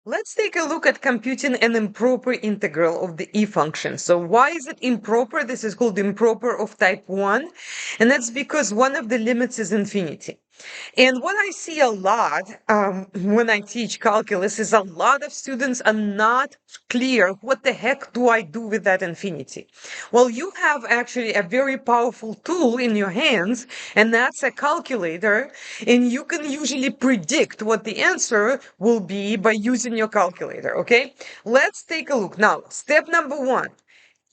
Let's take a look at computing an improper integral of the e function. So why is it improper? This is called improper of type 1. And that's because one of the limits is infinity. And what I see a lot when I teach calculus is a lot of students are not clear what the heck do I do with that infinity. Well, you have actually a very powerful tool in your hands, and that's a calculator. And you can usually predict what the answer will be by using your calculator. Okay, let's take a look. Now, step number one.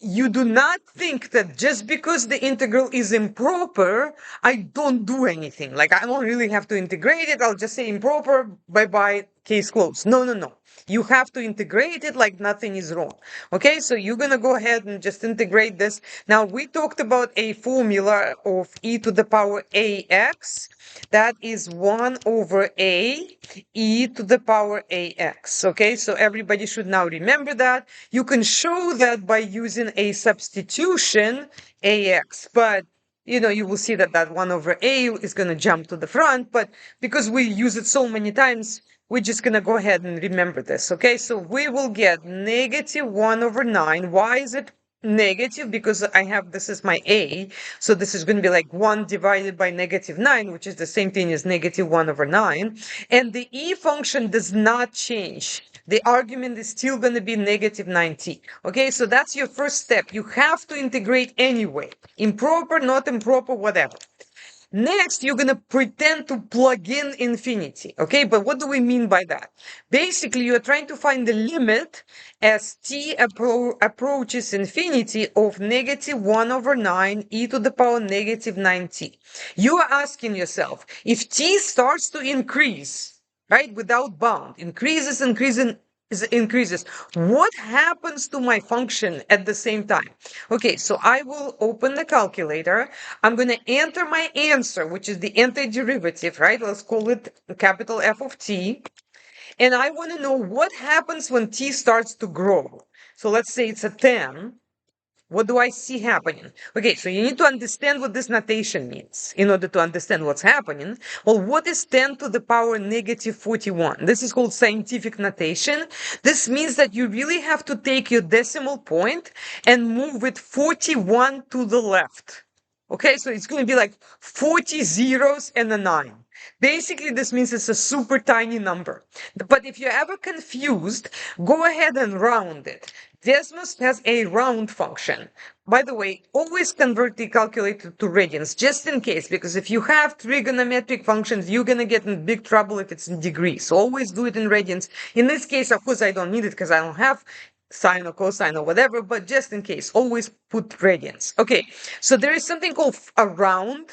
You do not think that just because the integral is improper, I don't do anything. Like, I don't really have to integrate it. I'll just say improper, bye bye, case closed. No, no, no. You have to integrate it like nothing is wrong. Okay, so you're going to go ahead and just integrate this. Now, we talked about a formula of e to the power ax. That is 1 over a e to the power ax. Okay, so everybody should now remember that. You can show that by using a substitution ax, but you will see that that 1 over a is going to jump to the front, but because we use it so many times, we're just going to go ahead and remember this. Okay, so we will get negative 1 over 9. Why is it negative? Because I have, this is my a, so this is going to be like 1 divided by negative 9, which is the same thing as negative 1 over 9. And the e function does not change. The argument is still going to be negative 9t. Okay, so that's your first step. You have to integrate anyway. Improper, not improper, whatever. Next, you're going to pretend to plug in infinity. Okay, but what do we mean by that? Basically, you're trying to find the limit as t approaches infinity of negative 1 over 9 e to the power negative 9t. You are asking yourself, if t starts to increase, right, without bound, increases, what happens to my function at the same time? Okay, so I will open the calculator. I'm going to enter my answer, which is the antiderivative, right? Let's call it capital F of t. And I want to know what happens when t starts to grow. So let's say it's a 10. What do I see happening? Okay, so you need to understand what this notation means in order to understand what's happening. Well, what is 10 to the power negative 41? This is called scientific notation. This means that you really have to take your decimal point and move it 41 to the left. Okay, so it's going to be like 40 zeros and a 9. Basically, this means it's a super tiny number. But if you're ever confused, go ahead and round it. Desmos has a round function. By the way, always convert the calculator to radians, just in case, because if you have trigonometric functions, you're going to get in big trouble if it's in degrees. So always do it in radians. In this case, of course, I don't need it because I don't have sine or cosine or whatever, but just in case, always put radians. Okay, so there is something called a round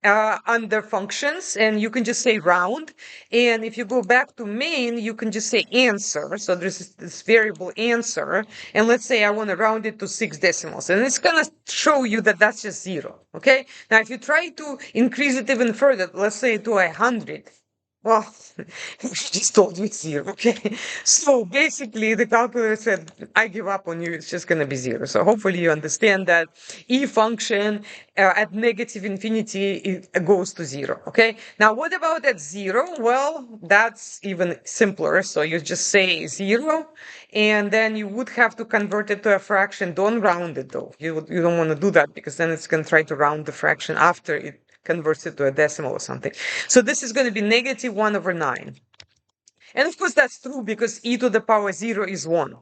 under functions, and you can just say round. And if you go back to main, you can just say answer. So there's this variable answer, and let's say I want to round it to 6 decimals, and it's going to show you that that's just 0. Okay, now if you try to increase it even further, let's say to 100, well, just told you it's 0. Okay, so basically the calculator said, I give up on you, it's just going to be 0. So hopefully you understand that e function at negative infinity, it goes to 0. Okay, now what about at 0? Well, that's even simpler. So you just say 0, and then you would have to convert it to a fraction. Don't round it though. You don't want to do that, because then it's going to try to round the fraction after it converts it to a decimal or something. So this is going to be negative 1 over 9. And of course that's true because e to the power 0 is 1.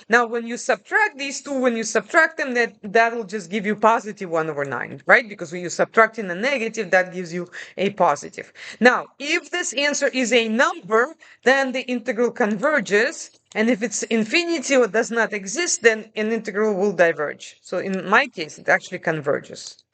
Now, when you subtract these two, when you subtract them, that'll just give you positive 1 over 9, right? Because when you subtract in a negative, that gives you a positive. Now, if this answer is a number, then the integral converges. And if it's infinity or does not exist, then an integral will diverge. So in my case, it actually converges.